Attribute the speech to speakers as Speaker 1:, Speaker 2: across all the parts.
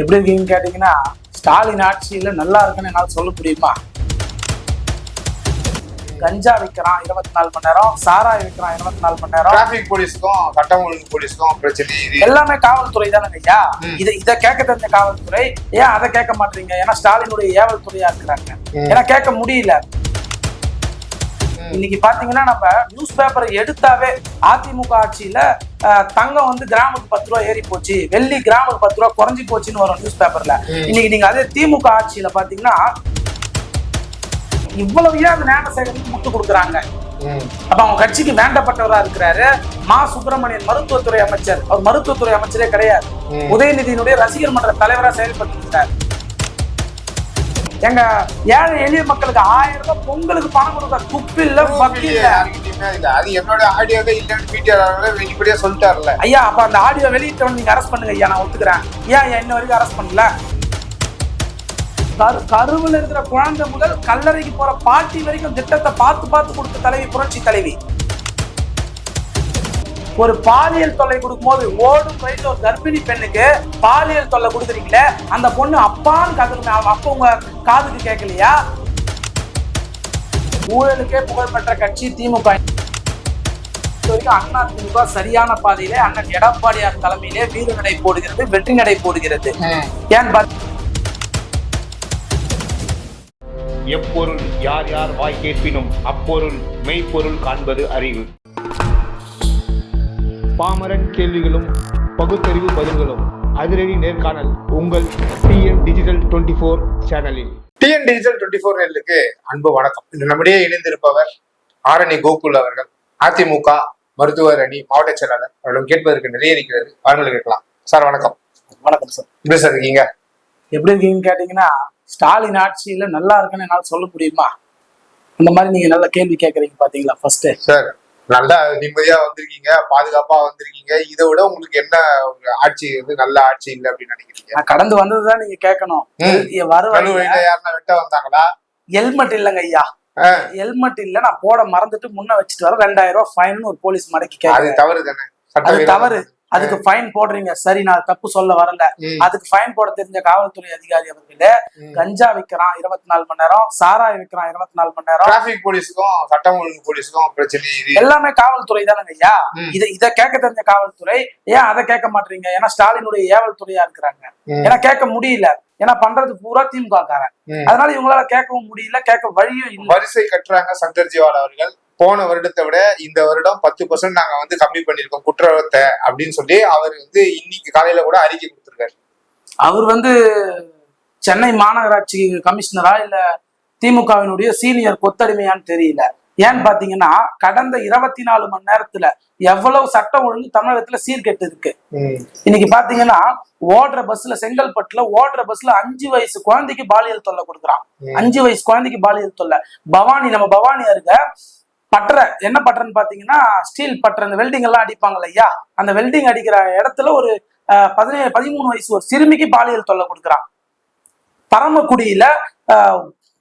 Speaker 1: எப்படி இருக்கீங்கன்னு கேட்டீங்கன்னா, ஸ்டாலின் ஆட்சியில நல்லா இருக்குன்னு என்னால சொல்ல முடியுமா? கஞ்சா விற்கிறான் 24 மணி நேரம், சாராயம் விற்கிறான் 24 மணி நேரம்.
Speaker 2: டிராபிக் போலீஸ்க்கும் சட்டம் ஒழுங்கு போலீஸ்க்கும் பிரச்சனை
Speaker 1: எல்லாமே காவல்துறை தானே ஐயா. இதை கேட்க தெரிஞ்ச காவல்துறை ஏன் அதை கேட்க மாட்டீங்க? ஏன்னா ஸ்டாலினுடைய ஏவல் துறையா இருக்கிறாங்க. ஏன்னா கேட்க முடியல. இன்னைக்கு பாத்தீங்கன்னா நம்ம நியூஸ் பேப்பரை எடுத்தாவே அதிமுக ஆட்சியில தங்கம் வந்து கிராமுக்கு 10 ரூபா ஏறி போச்சு, வெள்ளி கிராமுக்கு 10 ரூபா குறைஞ்சி போச்சுன்னு வரும் நியூஸ் பேப்பர்ல. இன்னைக்கு நீங்க அதே திமுக ஆட்சியில பாத்தீங்கன்னா இவ்வளவு ஏன் அந்த ஞானசேகருக்கு முட்டு கொடுக்குறாங்க. அப்ப அவங்க கட்சிக்கு வேண்டப்பட்டவரா இருக்கிறாரு மா சுப்பிரமணியன், மருத்துவத்துறை அமைச்சர். அவர் மருத்துவத்துறை அமைச்சரே கிடையாது, உதயநிதியினுடைய ரசிகர் மன்ற தலைவரா செயல்பட்டு இருக்கிறார். எங்க ஏழை எளிய மக்களுக்கு 1000 ரூபாய் பொங்கலுக்கு பணம் கொடுக்க துப்பு இல்ல, பக்தி இல்ல.
Speaker 2: அது என்னோட ஆடியோவே இல்லன்னு பிடிஆர் வெளிப்படையா சொல்லிட்டாருல
Speaker 1: ஐயா. அப்ப அந்த ஆடியோ வெளியிட்டவன் நீங்க அரெஸ்ட் பண்ணுங்க ஐயா, நான் ஒத்துக்கிறேன். ஏன் இன்ன வரைக்கும் அரெஸ்ட் பண்ணல? கருவில் இருக்கிற குழந்தை முதல் கல்லறைக்கு போற பாட்டி வரைக்கும் திட்டத்தை பார்த்து பார்த்து கொடுத்த தலைவி புரட்சி தலைவி. ஒரு பாலியல் தொல்லை கொடுக்கும் போது ஓடும் வயசுல ஒரு கர்ப்பிணி பெண்ணுக்கு பாலியல் தொல்லை கொடுக்குறீங்களே, அந்த பொண்ணு அப்பான்னு கதறுமே, அப்ப உங்க காதுக்கு கேட்கலையா? ஊழலுக்கே புகழ்பெற்ற கட்சி திமுக. அண்ணா திமுக சரியான பாதையிலே அண்ணன் எடப்பாடியார் தலைமையிலே வீர நடை போடுகிறது, வெற்றி நடை போடுகிறது. ஏன்
Speaker 3: எப்பொருள் யார் யார் வாய் கேட்பினும் அப்பொருள் மெய்ப்பொருள் காண்பது அறிவு. பாமரன் கேள்விகளும் பகுத்தறிவு பதில்களும் அதிரடி நேர்காணல் உங்கள் டிஎன் டிஜிட்டல் 24 சேனலில்.
Speaker 2: டிஎன் டிஜிட்டல் 24 நேயர்களுக்கு அன்பு வணக்கம். இன்று நம்முடைய இணைந்திருப்பவர் ஆரணி கோகுல் அவர்கள், அதிமுக மருத்துவர் அணி மாவட்ட செயலாளர். அவர்களும் கேட்பதற்கு நிறைய இருக்கிறது, அவர்கள் கேட்கலாம். சார் வணக்கம்.
Speaker 1: வணக்கம் சார்.
Speaker 2: எப்படி சார் இருக்கீங்க?
Speaker 1: எப்படி இருக்கீங்கன்னு கேட்டீங்கன்னா, ஸ்டாலின் ஆட்சியில நல்லா இருக்குன்னு என்னால சொல்ல முடியுமா? அந்த மாதிரி நீங்க நல்ல கேள்வி கேட்கறீங்க பாத்தீங்களா. ஃபர்ஸ்ட் சார்
Speaker 2: நல்லா நிம்மதியா வந்திருக்கீங்க, பாதுகாப்பா வந்திருக்கீங்க. இதை விட உங்களுக்கு என்ன ஆட்சி வந்து நல்ல ஆட்சி இல்லை அப்படின்னு நினைக்கிறீங்க?
Speaker 1: நான் கடந்து வந்ததுதான் நீங்க கேட்கணும்.
Speaker 2: யாருன்னா வெட்ட வந்தாங்களா?
Speaker 1: ஹெல்மெட் இல்லைங்க ஐயா, ஹெல்மெட் இல்ல, நான் போட மறந்துட்டு முன்ன வச்சுட்டு வர 2000 ரூபாய் ஃபைன் ஒரு போலீஸ் மடக்கி கேட்க.
Speaker 2: தவறு தானே?
Speaker 1: அது தவறு. அதுக்கு ஃபைன் போடுறீங்க, சரி, நான் தப்பு சொல்ல வரல. அதுக்கு ஃபைன் போட தெரிஞ்ச காவல்துறை அதிகாரி அவர்களே, கஞ்சா விற்கிறான் 24 மணி நேரம், சாராயம் விற்கிறான் 24 மணி நேரம்.
Speaker 2: டிராபிக் போலீஸுக்கும் சட்டம் ஒழுங்கு போலீஸுக்கும் பிரச்சனை
Speaker 1: எல்லாமே காவல்துறை தானங்க ஐயா. இதை கேட்க தெரிஞ்ச காவல்துறை ஏன் அதை கேட்க மாட்டீங்க? ஏன்னா ஸ்டாலினுடைய ஏவல் துறையா இருக்கிறாங்க. ஏன்னா கேட்க முடியல. ஏன்னா பண்றது பூரா திமுக காரன். அதனால இவங்களால கேட்கவும் முடியல, கேட்க வழியும் இல்லை.
Speaker 2: வரிசை கட்டுறாங்க சங்கர்ஜிவால் அவர்கள். போன வருடத்தை விட இந்த வருடம் 10% நாங்க வந்து கம்மி பண்ணிருக்கோம் குற்றத்தை அப்படின்னு சொல்லி அவர் வந்து இன்னைக்கு காலையில கூட அறிக்கை கொடுத்திருக்காரு.
Speaker 1: அவர் வந்து சென்னை மாநகராட்சி கமிஷனரா இல்ல திமுகவினுடைய சீனியர் கொத்தடிமையான்னு தெரியல. ஏன்னு பாத்தீங்கன்னா, கடந்த 24 மணி நேரத்துல எவ்வளவு சட்டம் ஒழுங்கு தமிழகத்துல சீர்கெட்டு இருக்கு. இன்னைக்கு பாத்தீங்கன்னா, ஓடுற பஸ்ல, செங்கல்பட்டுல ஓடுற பஸ்ல 5 வயசு குழந்தைக்கு பாலியல் தொல்லை கொடுக்குறான். 5 வயசு குழந்தைக்கு பாலியல் தொல்லை. பவானி, நம்ம பவானி அருக பட்டறை, என்ன பட்டறைன்னு பாத்தீங்கன்னா ஸ்டீல் பட்டறை, அந்த வெல்டிங் எல்லாம் அடிப்பாங்கல்ல ஐயா, அந்த வெல்டிங் அடிக்கிற இடத்துல ஒரு 13 வயசு ஒரு சிறுமிக்கு பாலியல் தொல்லை கொடுக்குறான். பரமக்குடியில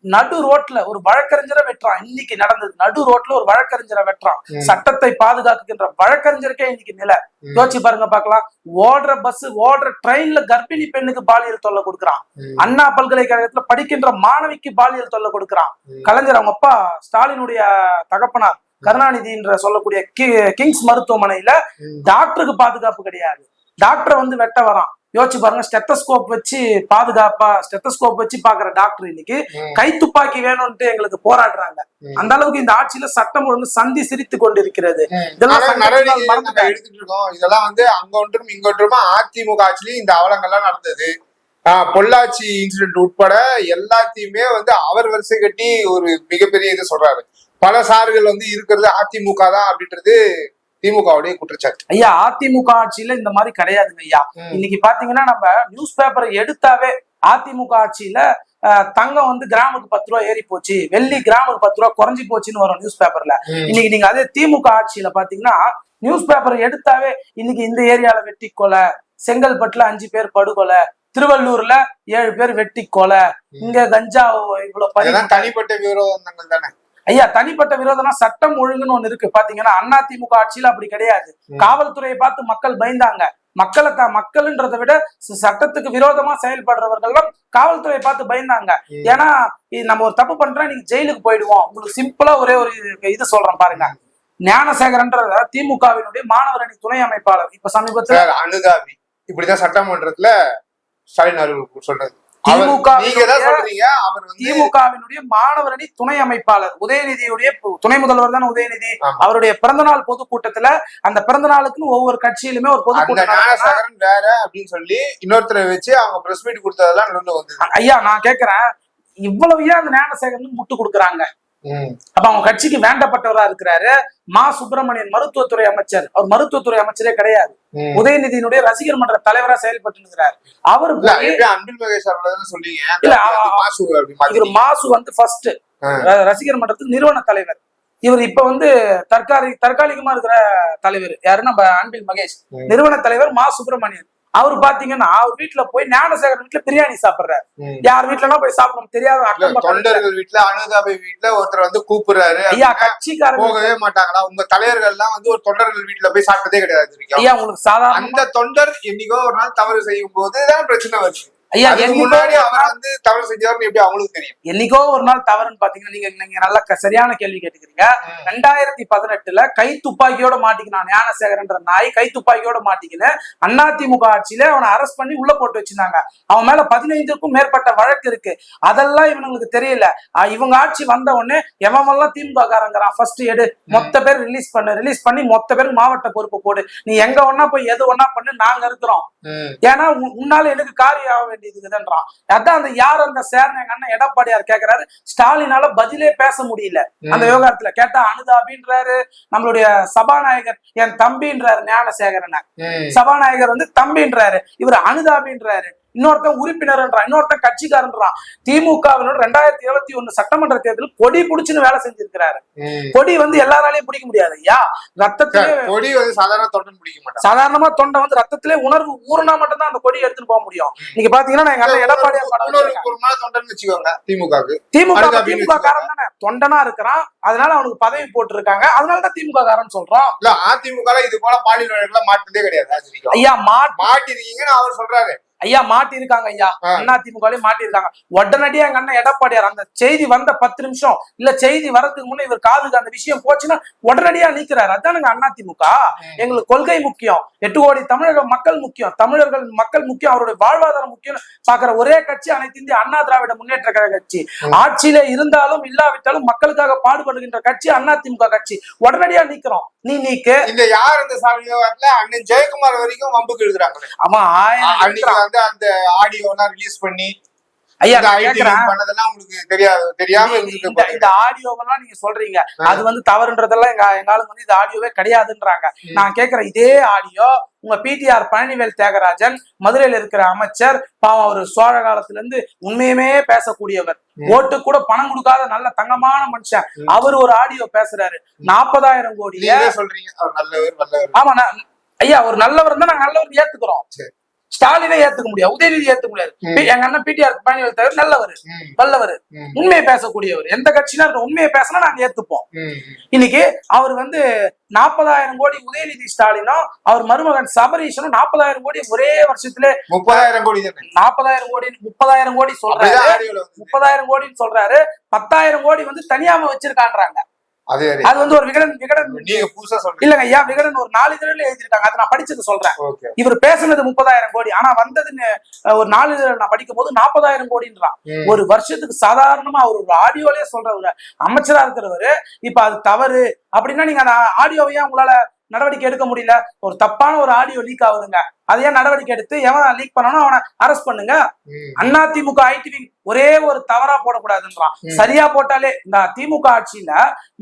Speaker 1: நடு ரோட்ல ஒரு வழக்கறிஞரை வெட்டுறான். இன்னைக்கு நடந்தது, நடு ரோட்ல ஒரு வழக்கறிஞரை வெட்டுறான். சட்டத்தை பாதுகாக்கின்ற வழக்கறிஞருக்கே இன்னைக்கு நிலை. யோசிச்சு பாருங்க பாக்கலாம். ஓடுற பஸ், ஓடுற ட்ரெயின்ல கர்ப்பிணி பெண்ணுக்கு பாலியல் தொல்லை கொடுக்குறான். அண்ணா பல்கலைக்கழகத்துல படிக்கின்ற மாணவிக்கு பாலியல் தொல்லை கொடுக்குறான். கலைஞர் அவங்க அப்பா ஸ்டாலினுடைய தகப்பனார் கருணாநிதின்ற சொல்லக்கூடிய கிங்ஸ் மருத்துவமனையில டாக்டருக்கு பாதுகாப்பு கிடையாது. டாக்டரை வந்து வெட்ட வரான். யோசிச்சு பாருங்க. ஸ்டெத்தஸ்கோப் வச்சு பாதுகாப்பா, ஸ்டெத்தஸ்கோப் வச்சு பாக்குற டாக்டர் இன்னைக்கு கை துப்பாக்கி வேணும்ட்டு எங்களுக்கு போராடுறாங்க. அந்த அளவுக்கு இந்த ஆட்சியில சட்டம் ஒழுங்கு சந்தி சிரித்து கொண்டிருக்கிறது.
Speaker 2: இதெல்லாம் எடுத்துட்டு இருக்கோம். இதெல்லாம் வந்து அங்க ஒன்றும் இங்க ஒன்றுமா அதிமுக ஆட்சியிலும் இந்த அவலங்கள்லாம் நடந்தது. பொள்ளாச்சி இன்சிடென்ட் உட்பட எல்லாத்தையுமே வந்து அவர் வரிசை கட்டி ஒரு மிகப்பெரிய இது சொல்றாரு. பல சார்கள் வந்து இருக்கிறது அதிமுக தான் அப்படின்றது திமுகவுடைய குற்றச்சாட்டு.
Speaker 1: ஐயா, அதிமுக ஆட்சியில இந்த மாதிரி கிடையாதுங்க ஐயா. இன்னைக்கு பாத்தீங்கன்னா நம்ம நியூஸ் பேப்பரை எடுத்தாவே அதிமுக ஆட்சியில தங்கம் வந்து கிராமுக்கு 10 ரூபாய் ஏறி போச்சு, வெள்ளி கிராமுக்கு 10 ரூபாய் குறைஞ்சி போச்சுன்னு வரும் நியூஸ் பேப்பர்ல. இன்னைக்கு நீங்க அதே திமுக ஆட்சியில பாத்தீங்கன்னா நியூஸ் பேப்பரை எடுத்தாவே இன்னைக்கு இந்த ஏரியால வெட்டி கொலை, செங்கல்பட்டுல 5 பேர் படுகொலை, திருவள்ளூர்ல 7 பேர் வெட்டி கொலை, இங்க கஞ்சா இவ்வளவு
Speaker 2: தனிப்பட்ட விரோதங்கள் தானே
Speaker 1: ஐயா. தனிப்பட்ட விரோதம்னா சட்டம் ஒழுங்குன்னு ஒண்ணு இருக்கு. பாத்தீங்கன்னா அதிமுக ஆட்சியில அப்படி கிடையாது. காவல்துறையை பார்த்து மக்கள் பயந்தாங்க. மக்கள்ன்றதை விட சட்டத்துக்கு விரோதமா செயல்படுறவர்கள் காவல்துறையை பார்த்து பயந்தாங்க. ஏன்னா நம்ம ஒரு தப்பு பண்றோம், நீங்க ஜெயிலுக்கு போயிடுவோம். உங்களுக்கு சிம்பிளா ஒரே ஒரு இது சொல்றேன் பாருங்க. ஞானசேகரன்ற திமுகவினுடைய மாணவர் அணி துணை அமைப்பாளர் இப்ப சமீபத்துல
Speaker 2: அனுதாபி இப்படிதான் சட்டமன்றத்துல ஸ்டாலின் அவர்கள் சொல்றது.
Speaker 1: திமுகவினுடைய மாணவர் அணி துணை அமைப்பாளர் உதயநிதியுடைய துணை முதல்வர் தானே உதயநிதி. அவருடைய பிறந்தநாள் பொதுக்கூட்டத்துல அந்த பிறந்த நாளுக்குன்னு ஒவ்வொரு கட்சியிலுமே ஒரு
Speaker 2: பொதுக்கூட்டம் வேற அப்படின்னு சொல்லி இன்னொருத்தரை வச்சு அவங்க பிரஸ் மீட் கொடுத்ததெல்லாம் நடந்து வந்து.
Speaker 1: ஐயா நான் கேக்குறேன், இவ்வளவு ஏன் அந்த ஞானசேகரன் முட்டு கொடுக்குறாங்க? அப்ப அவங்க கட்சிக்கு வேண்டப்பட்டவரா இருக்கிறாரு. மா சுப்பிரமணியன் மருத்துவத்துறை அமைச்சர், அவர் மருத்துவத்துறை அமைச்சரே கிடையாது, உதயநிதியினுடைய ரசிகர் மன்ற தலைவரா செயல்பட்டு இருக்கிறார். அவரு
Speaker 2: அன்பில் மகேஷ் சொல்றீங்க.
Speaker 1: இவர் மாசு வந்து ஃபர்ஸ்ட் ரசிகர் மன்றத்துக்கு நிறுவன தலைவர். இவர் இப்ப வந்து தற்காலிகமா இருக்கிற தலைவர் யாரு? நம்ம அன்பில் மகேஷ். நிறுவன தலைவர் மா சுப்பிரமணியன். அவர் பாத்தீங்கன்னா அவர் வீட்டுல போய் ஞானசேகர் வீட்டுல பிரியாணி சாப்பிடுறாரு. யார் வீட்டுல போய் சாப்பிடணும் தெரியாத
Speaker 2: தொண்டர்கள் வீட்டுல அனுதாபி வீட்டுல ஒருத்தர் வந்து கூப்பிடுறாரு.
Speaker 1: ஐயா கட்சிக்காரங்க
Speaker 2: போகவே மாட்டாங்களா? உங்க தலைவர்கள் எல்லாம் வந்து ஒரு தொண்டர்கள் வீட்டுல போய் சாப்பிட்டதே கிடையாது.
Speaker 1: ஐயா உங்களுக்கு சாதாரண
Speaker 2: அந்த தொண்டர் என்னைக்கோ ஒரு நாள் தவறு செய்யும் போதுதான் பிரச்சனை வருது.
Speaker 1: ஐயா
Speaker 2: முன்னாடி அவர் வந்து தவறு செஞ்சாருன்னு எப்படி அவங்களுக்கு தெரியும்?
Speaker 1: என்னைக்கோ ஒரு நாள் தவறுன்னு பாத்தீங்கன்னா நீங்க நல்ல சரியான கேள்வி கேட்டுக்கிறீங்க. 2018 கை துப்பாக்கியோட மாட்டிக்கினான் ஞானசேகரன்ற நாய். கை துப்பாக்கியோட மாட்டிக்கின்னு அதிமுக ஆட்சியில அவனை அரெஸ்ட் பண்ணி உள்ள போட்டு வச்சிருந்தாங்க. அவன் மேல 15க்கும் மேற்பட்ட வழக்கு இருக்கு. அதெல்லாம் இவனுங்களுக்கு தெரியல. இவங்க ஆட்சி வந்த உடனே எவெல்லாம் திமுக காரங்கிறான் ஃபர்ஸ்ட் எடு, மொத்த பேர் ரிலீஸ் பண்ணி மொத்த பேருக்கு மாவட்ட பொறுப்பு போடு, நீ எங்க ஒன்னா போய் எது ஒன்னா பண்ணு, நாங்க இருக்கிறோம். ஏன்னா உன்னால எனக்கு காரியம் ஆக வேண்டியதுக்குதுன்றான். அதான் அந்த யார் அந்த சேர்ந்த எங்க அண்ணன் எடப்பாடியார் கேட்கிறாரு. ஸ்டாலினால பதிலே பேச முடியல அந்த விவகாரத்துல. கேட்டா அனுதாபின்றாரு, நம்மளுடைய சபாநாயகர் என் தம்பின்றாரு ஞானசேகரனை. சபாநாயகர் வந்து தம்பின்றாரு, இவர் அனுதாபின்றாரு. இன்னொருத்தன் உறுப்பினர்ன்றான், இன்னொருத்தன் கட்சிக்காரன்றான். திமுகவினோட 2021 சட்டமன்ற தேர்தலில் கொடி புடிச்சுன்னு வேலை செஞ்சிருக்கிறாரு. கொடி வந்து எல்லாராலையும் பிடிக்க முடியாது ஐயா. ரத்தத்திலே
Speaker 2: கொடி வந்து சாதாரண தொண்டன் பிடிக்க மாட்டாங்க.
Speaker 1: சாதாரணமா தொண்டை வந்து ரத்தத்திலே உணர்வு ஊர்னா மட்டும் தான் அந்த கொடி எடுத்துட்டு போக முடியும். நீங்க பாத்தீங்கன்னா எங்க அண்ணன் எடப்பாடியார் திமுக காரன் தானே தொண்டனா இருக்கிறான். அதனால அவனுக்கு பதவி போட்டு இருக்காங்க. அதனாலதான் திமுக காரன் சொல்றோம்.
Speaker 2: அதிமுக இது போல பாலியல் வழக்குல மாட்டதே கிடையாது
Speaker 1: ஐயா.
Speaker 2: மாட்டிருக்கீங்கன்னு அவர் சொல்றாரு.
Speaker 1: ஐயா மாட்டி இருக்காங்க ஐயா. அதிமுக மாட்டி இருக்காங்க. உடனடியா எங்க அண்ணன் எடப்பாடியார் அந்த செய்தி வந்த 10 நிமிஷம் இல்ல செய்தி வரதுக்கு முன்னே இவர் காதுக்கு அந்த விஷயம் போச்சுன்னா உடனடியா நீக்கிறாரு. அதானுங்க அதிமுக. எங்களுக்கு கொள்கை முக்கியம், 8 கோடி தமிழக மக்கள் முக்கியம், தமிழர்கள் மக்கள் முக்கியம், அவருடைய வாழ்வாதாரம் முக்கியம் பாக்குற ஒரே கட்சி அனைத்து இந்திய அண்ணா திராவிட முன்னேற்ற கழக கட்சி. ஆட்சியில இருந்தாலும் இல்லாவிட்டாலும் மக்களுக்காக பாடுபடுகின்ற கட்சி அதிமுக கட்சி. உடனடியா நீக்கிறோம். நீ நீக்கு
Speaker 2: இந்த யார் இந்த சாமியார்ல அண்ணன் ஜெயக்குமார் வரைக்கும் வம்புக்கு எழுதுறாங்க.
Speaker 1: ஆமா
Speaker 2: அந்த ஆடியோ எல்லாம் ரிலீஸ் பண்ணி
Speaker 1: ஐயா
Speaker 2: பண்ணதெல்லாம் உங்களுக்கு தெரியாம
Speaker 1: இந்த ஆடியோவெல்லாம் நீங்க சொல்றீங்க அது வந்து தவறுன்றதெல்லாம் எங்க ஆளுங்க வந்து இது ஆடியோவே கிடையாதுன்றாங்க. நான் கேட்கிறேன், இதே ஆடியோ உங்க பிடிஆர் பழனிவேல் தியாகராஜன் மதுரையில இருக்கிற அமைச்சர், பாவம் அவர் சோழ காலத்துல இருந்து உண்மையுமே பேசக்கூடியவர், ஓட்டு கூட பணம் கொடுக்காத நல்ல தங்கமான மனுஷன், அவர் ஒரு ஆடியோ பேசுறாரு. 40,000 கோடி
Speaker 2: சொல்றீங்க.
Speaker 1: ஆமா ஐயா, ஒரு நல்லவர் தான் நாங்க நல்லவர் ஏத்துக்கிறோம். ஸ்டாலினை ஏத்துக்க முடியாது, உதயநிதி ஏத்துக்க முடியாது. எங்க அண்ணன் பிடிஆர் பழனிவேல் தவிர நல்லவர், வல்லவர், உண்மையை பேசக்கூடியவர். எந்த கட்சினா உண்மையை பேசினா நாங்க ஏத்துப்போம். இன்னைக்கு அவர் வந்து 40,000 கோடி உதயநிதி ஸ்டாலினும் அவர் மருமகன் சபரீஷனும் 40,000 கோடி ஒரே வருஷத்துல
Speaker 2: 30,000 கோடி
Speaker 1: 40,000 கோடி 30,000 கோடி சொல்றாரு. 30,000 கோடின்னு சொல்றாரு. 10,000 கோடி வந்து தனியாம வச்சிருக்கான்றாங்க. அது வந்து ஒரு விகடன் இல்லங்க ஐயா, விகடன் ஒரு 4 இதழில் எழுதிருக்காங்க. அதை நான் படிச்சது சொல்றேன். இவர் பேசுனது 30,000 கோடி, ஆனா வந்ததுன்னு ஒரு 4 இதழில் நான் படிக்கும் போது 40,000 கோடின்றான். ஒரு வருஷத்துக்கு சாதாரணமா அவர் ஒரு ஆடியோலயே சொல்றவரு அமைச்சரா இருக்கிறவரு இப்ப அது தவறு அப்படின்னா நீங்க அந்த ஆடியோவையா உங்களால நடவடிக்கை எடுக்க முடியல? ஒரு தப்பான ஒரு ஆடியோ லீக் ஆகுதுங்க, அதையே நடவடிக்கை எடுத்து எவன் லீக் பண்ணணும் அவனை அரெஸ்ட் பண்ணுங்க. அதிமுக ஐடி ஒரே ஒரு தவறா போடக்கூடாதுன்றான். சரியா போட்டாலே இந்த திமுக ஆட்சியில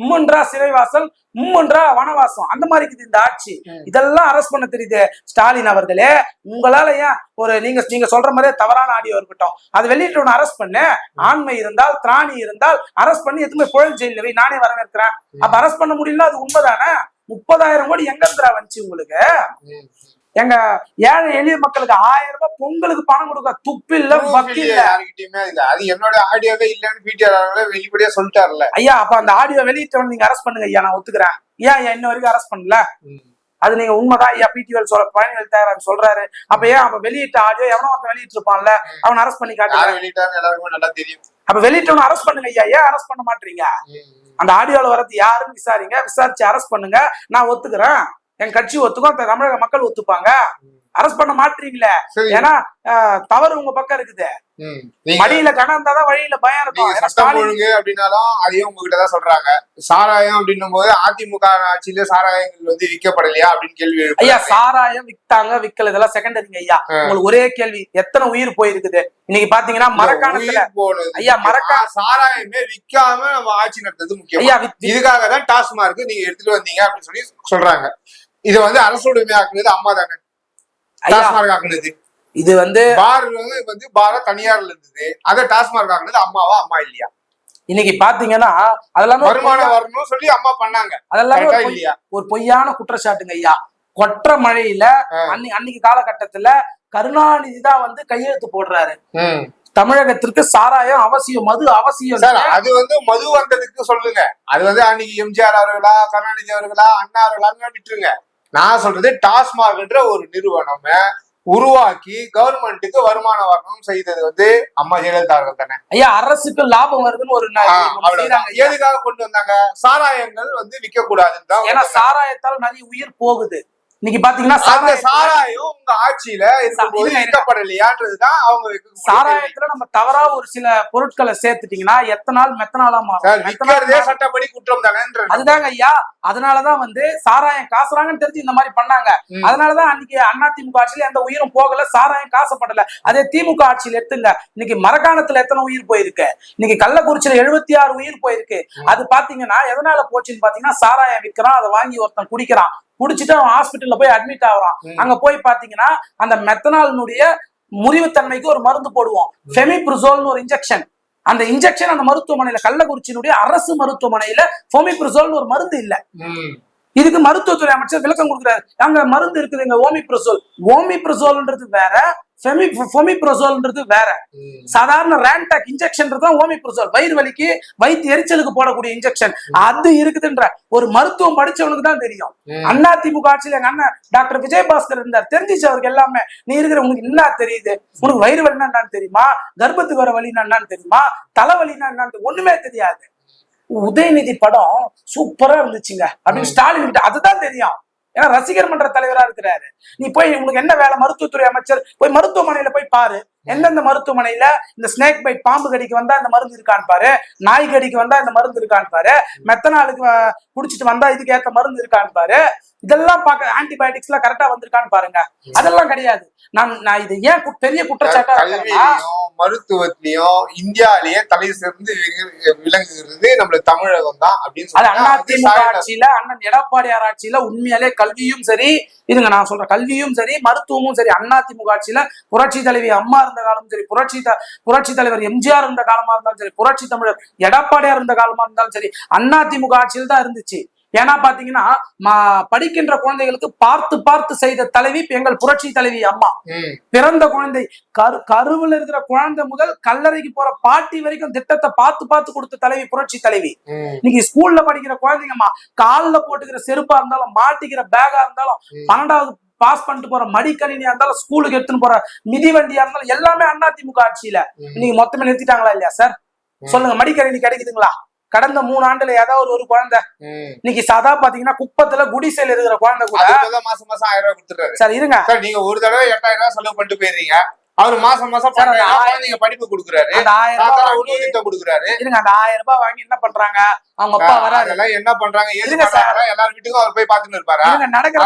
Speaker 1: 3 சிறைவாசல் 3 வனவாசம் அந்த மாதிரி இருக்குது இந்த ஆட்சி. இதெல்லாம் அரெஸ்ட் பண்ண தெரியுது ஸ்டாலின் அவர்களே. உங்களால ஏன் ஒரு நீங்க சொல்ற மாதிரியே தவறான ஆடியோ இருக்கட்டும் அது வெளியிட்டு ஒன்று அரெஸ்ட் பண்ணு. ஆண்மை இருந்தால் திராணி இருந்தால் அரெஸ்ட் பண்ணி எதுவுமே புழல் ஜெயில வை, நானே வரவேற்கிறேன். அப்ப அரெஸ்ட் பண்ண முடியல, அது உண்மைதானே? 30,000 கோடி எங்க இருந்தா வந்துச்சு உங்களுக்கு? எங்க ஏழை எளிய மக்களுக்கு 1000 ரூபாய் பொங்கலுக்கு பணம் கொடுக்க துப்பு இல்ல, பக்தி இல்ல.
Speaker 2: அது என்னோட ஆடியோவே இல்லன்னு பிடிஆர் வெளிப்படையா சொல்லிட்டாருல.
Speaker 1: ஐயா அப்ப அந்த ஆடியோ வெளியிட்டவன் நீங்க அரெஸ்ட் பண்ணுங்க ஐயா, நான் ஒத்துக்கிறேன். ஏன் இன்ன வரைக்கும் அரெஸ்ட் பண்ணல? அது நீங்க உண்மைதான் ஐயா பிடிஎல் பழனிவேல் தியாகராஜன் சொல்றாரு. அப்ப ஏன் அப்ப வெளியிட்ட ஆடியோ எவனோ ஒருத்தன் வெளியிட்டு இருப்பான்ல, அவன் அரெஸ்ட் பண்ணி காட்டுறாரு.
Speaker 2: எல்லாருக்கும் நல்லா தெரியும்.
Speaker 1: அப்ப வெளியிட்டவன அரெஸ்ட் பண்ணுங்க ஐயா, ஏன் அரெஸ்ட் பண்ண மாட்டீங்க? அந்த ஆடியோல வரது யாருன்னு விசாரிங்க, விசாரிச்சு அரெஸ்ட் பண்ணுங்க. நான் ஒத்துக்கிறேன், என் கட்சி ஒத்துக்கும், தமிழக மக்கள் ஒத்துப்பாங்க. அரெஸ்ட் பண்ண மாட்டீங்களே, ஏன்னா தவறு உங்க பக்கம் இருக்குது. மடியில கணம் இருந்தாதான் வழியில பயம் இருக்கும்.
Speaker 2: ஒழுங்கு அப்படின்னாலும் அதையும் உங்ககிட்டதான் சொல்றாங்க. சாராயம் அப்படின்னும் போது அதிமுக ஆட்சியில சாராயங்கள் வந்து விற்கப்படலையா அப்படின்னு கேள்வி.
Speaker 1: ஐயா சாராயம் வித்தாங்க விக்கல இதெல்லாம் செகண்டரிங்க ஐயா. உங்களுக்கு ஒரே கேள்வி, எத்தனை உயிர் போயிருக்குது இன்னைக்கு பாத்தீங்கன்னா மரக்காணத்துல போனது ஐயா.
Speaker 2: சாராயமே விற்காம நம்ம ஆட்சி நடத்துறது முக்கியம் ஐயா. இதுக்காக தான் டாஸ்மார்க் நீங்க எடுத்துட்டு வந்தீங்க அப்படின்னு சொல்லி சொல்றாங்க. இதை வந்து அரசுடைமையாக்குனது அம்மா தானே. டாஸ்மார்க் ஆக்குனது
Speaker 1: இது வந்து
Speaker 2: பார் வந்து பார தனியார்ல இருந்தது, அதை டாஸ்மார்க் ஆக்குனது அம்மாவா, அம்மா இல்லையா?
Speaker 1: இன்னைக்கு பாத்தீங்கன்னா அதெல்லாம்
Speaker 2: வருமானம் வரணும்னு சொல்லி அம்மா பண்ணாங்க.
Speaker 1: அதெல்லாம் இல்லையா? ஒரு பொய்யான குற்றச்சாட்டுங்க ஐயா. கொற்ற மழையில அன்னைக்கு காலகட்டத்துல கருணாநிதி தான் வந்து கையெழுத்து போடுறாரு, தமிழகத்திற்கு சாராயம் அவசியம், மது அவசியம்.
Speaker 2: அது வந்து மது வந்ததுக்கு சொல்லுங்க. அது வந்து அன்னைக்கு எம்ஜிஆர் அவர்களா, கருணாநிதி அவர்களா, அண்ணா அவர்களா விட்டுருங்க. நான் சொல்றது டாஸ்மாக்ன்ற ஒரு நிறுவனம் உருவாக்கி கவர்மெண்ட்டுக்கு வருமான வரணும் செய்தது வந்து அம்மா ஜெயலலிதா அவர்கள் தானே ஐயா.
Speaker 1: அரசுக்கு லாபம் வருதுன்னு ஒரு
Speaker 2: எதுக்காக கொண்டு வந்தாங்க? சாராயங்கள் வந்து விற்க கூடாதுன்னு தான்.
Speaker 1: ஏன்னா சாராயத்தால் நிறைய உயிர் போகுது. இன்னைக்கு பாத்தீங்கன்னா
Speaker 2: சாராயம் உங்க ஆட்சியில விற்கப்படலையான்றதுதான் அவங்க.
Speaker 1: சாராயத்துல நம்ம தவறா ஒரு சில பொருட்களை சேர்த்துட்டீங்கன்னா எத்தனால் மெத்தனாலா மாறும்.
Speaker 2: சட்டப்படி குற்றம் தானே.
Speaker 1: அதுதாங்க ஐயா. அதனாலதான் வந்து சாராயம் காசுறாங்கன்னு தெரிஞ்சு இந்த மாதிரி பண்ணாங்க. அதனாலதான் அன்னைக்கு அதிமுக ஆட்சியில எந்த உயிரும் போகல, சாராயம் காசப்படல. அதே திமுக ஆட்சியில எடுத்துங்க, இன்னைக்கு மரக்காணத்துல எத்தனை உயிர் போயிருக்கு, இன்னைக்கு கள்ளக்குறிச்சியில 76 உயிர் போயிருக்கு. அது பாத்தீங்கன்னா எதனால போச்சுன்னு பாத்தீங்கன்னா சாராயம் விற்கிறான், அதை வாங்கி ஒருத்தன் குடிக்கிறான், குடிச்சிட்டு அவன் ஹாஸ்பிட்டல்ல போய் அட்மிட் ஆகுறான். அங்க போய் பாத்தீங்கன்னா அந்த மெத்தனாலினுடைய முறிவுத்தன்மைக்கு ஒரு மருந்து போடுவோம், ஃபெமிப்ரிசோல்னு ஒரு இன்ஜெக்ஷன். அந்த இன்ஜெக்ஷன் அந்த மருத்துவமனையில, கள்ளக்குறிச்சியினுடைய அரசு மருத்துவமனையில ஃபெமிப்ரிசோல்னு ஒரு மருந்து இல்ல. இதுக்கு மருத்துவத்துறை அமைச்சர் விளக்கம் கொடுக்குறாரு. அங்க மருந்து இருக்குதுங்க ஓமிப்ரிசோல். ஓமிப்ரிசோல்ன்றது வேற, ஃபெமிப்ரிசோல்ன்றது வேற. சாதாரண ரேண்டாக் இன்ஜெக்ஷன்றது தான் ஓமிப்ரிசோல். வயிறு வலிக்கு, வயிற்று எரிச்சலுக்கு போடக்கூடிய இன்ஜெக்ஷன் அது இருக்குதுன்ற ஒரு மருத்துவம் படிச்சவனுக்கு தான் தெரியும். அதிமுக ஆட்சியில எங்க அண்ணன் டாக்டர் விஜயபாஸ்கர் இருந்தார், தெரிஞ்சிச்சு அவருக்கு எல்லாமே. நீ இருக்கிற உனக்கு என்ன தெரியுது? உனக்கு வயிறு வலினா என்னன்னு தெரியுமா? கர்ப்பத்துக்கு வர வலினா என்னன்னு தெரியுமா? தலைவலினா என்னன்னு ஒண்ணுமே தெரியாது. உதயநிதி படம் சூப்பரா இருந்துச்சுங்க அப்படின்னு ஸ்டாலின் கிட்ட அதுதான் தெரியும். ஏன்னா ரசிகர் மன்ற தலைவரா இருக்கிறாரு. நீ போய் உனக்கு என்ன வேலை? மருத்துவத்துறை அமைச்சர் போய் மருத்துவமனையில போய் பாரு, எந்தெந்த மருத்துவமனையில இந்த ஸ்னேக் பைட் பாம்பு கடிக்கு வந்தா இந்த மருந்து இருக்கான்னு பாரு, நாய் கடிக்கு வந்தா இந்த மருந்து இருக்கான்னு பாரு, மெத்தனாலுக்கு குடிச்சிட்டு வந்தா இதுக்கு ஏத்த மருந்து இருக்கான்னு பாரு. இதெல்லாம் பார்க்க ஆன்டிபயோட்டிக்ஸ் எல்லாம் கரெக்டா வந்திருக்கான்னு பாருங்க. அதெல்லாம் கிடையாது. நான் இது ஏன் பெரிய குற்றச்சாட்டா
Speaker 2: மருத்துவத்திலயும் இந்தியாலேயே தலை சிறந்து விளங்குகிறது நம்ம தமிழகம் தான் அப்படின்னு
Speaker 1: சொல்லி அதிமுக ஆட்சியில அண்ணன் எடப்பாடியார் ஆட்சியில உண்மையாலே கல்வியும் சரி, இதுங்க நான் சொல்றேன், கல்வியும் சரி மருத்துவமும் சரி அதிமுக ஆட்சியில புரட்சி தலைவி அம்மா இருந்த காலமும் சரி, புரட்சி தலைவர் எம்ஜிஆர் இருந்த காலமா இருந்தாலும் சரி, புரட்சி தமிழர் எடப்பாடியார் இருந்த காலமா இருந்தாலும் சரி அதிமுக ஆட்சியில் தான் இருந்துச்சு. ஏன்னா பாத்தீங்கன்னா படிக்கின்ற குழந்தைகளுக்கு பார்த்து பார்த்து செய்த தலைவி எங்கள் புரட்சி தலைவி அம்மா. பிறந்த குழந்தை கருவில் இருக்கிற குழந்தை முதல் கல்லறைக்கு போற பாட்டி வரைக்கும் திட்டத்தை பார்த்து பார்த்து கொடுத்த தலைவி புரட்சி தலைவி. இன்னைக்கு ஸ்கூல்ல படிக்கிற குழந்தைங்கம்மா காலில் போட்டுக்கிற செருப்பா இருந்தாலும், மாட்டிக்கிற பேகா இருந்தாலும், 12வது பாஸ் பண்ணிட்டு போற மடிக்கணினியா இருந்தாலும், ஸ்கூலுக்கு எடுத்துன்னு போற மிதிவண்டியா இருந்தாலும் எல்லாமே அதிமுக ஆட்சியில. இன்னைக்கு மொத்தமே நிறுத்திட்டாங்களா இல்லையா சார்? சொல்லுங்க, மடிக்கணினி கிடைக்குதுங்களா? கடந்த 3 ஆண்டுல ஏதாவது ஒரு குழந்தை இன்னைக்கு சாதா பாத்தீங்கன்னா குப்பத்துல குடிசையில இருக்கிற குழந்தை கூட
Speaker 2: மாசம் 1000 ரூபாய் கொடுத்துறாரு.
Speaker 1: சார் இருங்க,
Speaker 2: நீங்க ஒரு தடவை 8000 ரூபாய் செலவு பண்ணிட்டு போயிருந்தீங்க. அவரு மாசம் நீங்க படிப்பு கொடுக்குறாரு, 1000 கொடுக்குறாரு.
Speaker 1: இருங்க, அந்த 1000 ரூபாய் வாங்கி என்ன பண்றாங்க அவங்க அப்பா வராரு,
Speaker 2: என்ன பண்றாங்க, எல்லாரும் வீட்டுக்கும் அவர் போய் பாத்துட்டு இருப்பாரு.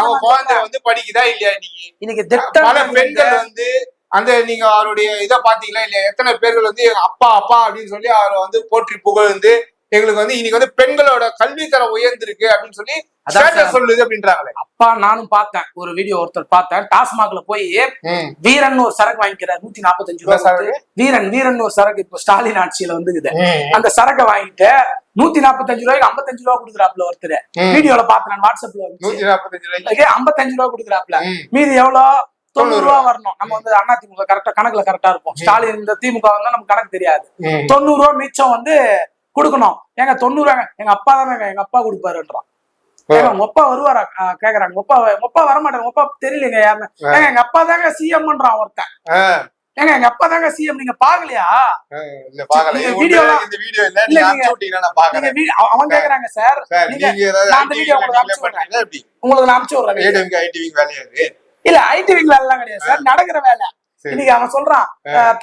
Speaker 2: அவங்க குழந்தை வந்து படிக்குதா இல்லையா? இன்னைக்கு பல பெண்கள் வந்து அந்த நீங்க அவருடைய இதை பாத்தீங்களா இல்லையா? எத்தனை பேர்கள் வந்து எங்க அப்பா அப்பா அப்படின்னு சொல்லி அவரை வந்து போற்றி புகழ்ந்து எங்களுக்கு வந்து இன்னைக்கு வந்து பெண்களோட கல்வி தரம் உயர்ந்திருக்கு அப்படின்னு சொல்லி சொல்லுது அப்படின்றாங்களே.
Speaker 1: அப்பா நானும் பார்த்தேன் ஒரு வீடியோ, ஒருத்தர் பார்த்தேன், டாஸ்மாக்ல போய் வீரன் ஒரு சரக்கு வாங்கிக்கிறார் 145 ரூபாய். வீரன் ஒரு சரக்கு இப்போ ஸ்டாலின் ஆட்சியில வந்துக்குது. அந்த சரக்கை வாங்கிட்டு 145 ரூபாய்க்கு 55 ரூபாய் கொடுக்குறாப்ல ஒருத்தர். வீடியோல பாத்தேன் வாட்ஸ்அப்ல,
Speaker 2: 145 ரூபாய்க்கு
Speaker 1: 55 ரூபாய் கொடுக்குறாப்ல. மீதி எவ்வளவு? 90 ரூபா வரணும். நம்ம வந்து அதிமுக கரெக்டா கணக்குல கரெக்டா இருப்போம். ஸ்டாலின் இந்த திமுக வந்து நமக்கு கணக்கு தெரியாது. 90 ரூபா மிச்சம் வந்து கொடுக்கணும். ஏங்க 90 ரூபாங்க எங்க அப்பா தானே, எங்க அப்பா கொடுப்பாருன்றான். ஏங்க உங்க அப்பா வருவாரா கேக்குறாங்க. உங்க அப்பா வரமாட்டாங்க. உங்க அப்பா தெரியலங்க யாருன்னு. ஏங்க எங்க அப்பா தாங்க சிஎம் பண்றான் ஒருத்தன். ஏங்க எங்க அப்பா தாங்க சிஎம், நீங்க பாக்கலையா? அவன் கேக்குறாங்க சார், உங்களுக்கு நான் அனுப்பிச்சு விடுறேன். இல்ல ஐடி விங் வேலை எல்லாம் கிடையாது சார், நடக்கிற வேலை. இன்னைக்கு அவன் சொல்றான்,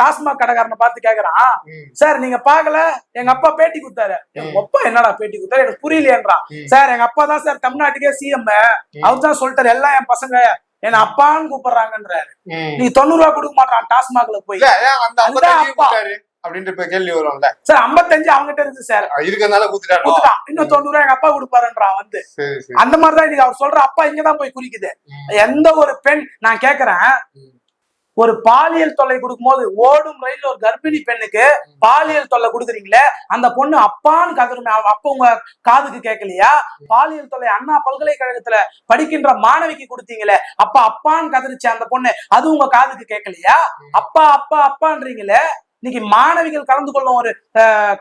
Speaker 1: டாஸ்மாக் கடைக்காரனை பார்த்து கேக்குறான், சார் நீங்க பாக்கல, எங்க அப்பா பேட்டி கொடுத்தாரு. எங்க அப்பா என்னடா பேட்டி கொடுத்தாரு எனக்கு புரியலையேன்றான். சார் எங்க அப்பா தான் சார் தமிழ்நாட்டுக்கே சிஎம், அவர் தான் சொல்லிட்டாரு எல்லாம் என் பசங்க என்ன அப்பான்னு கூப்பிடுறாங்கன்றாரு. நீ 90 ரூபா கொடுக்க மாட்டான் டாஸ்மாக்ல போய்.
Speaker 2: அப்படின்ற கேள்வி வரும்ல
Speaker 1: சார். 55 அவங்ககிட்ட இருக்கு சார்,
Speaker 2: இருக்கனால
Speaker 1: குடுத்துட்டான். இன்னும் 90 ரூபாய் எங்க அப்பா கொடுப்பாருன்றான் வந்து. அந்த மாதிரிதான் இன்னைக்கு அவர் சொல்ற அப்பா இங்கதான் போய் குறிக்குது. எந்த ஒரு பெண், நான் கேக்குறேன், ஒரு பாலியல் தொல்லை கொடுக்கும் போது ஓடும் ரயில்ல ஒரு கர்ப்பிணி பெண்ணுக்கு பாலியல் தொல்லை கொடுக்குறீங்களே, அந்த பொண்ணு அப்பான்னு கதறுமே, அப்ப உங்க காதுக்கு கேட்கலையா? பாலியல் தொல்லை அண்ணா பல்கலைக்கழகத்துல படிக்கின்ற மாணவிக்கு கொடுத்தீங்களே, அப்ப அப்பான்னு கதறிச்சு அந்த பொண்ணு, அது உங்க காதுக்கு கேட்கலையா? அப்பா அப்பா அப்பான்றீங்களே. இன்னைக்கு மாணவிகள் கலந்து கொள்ளும் ஒரு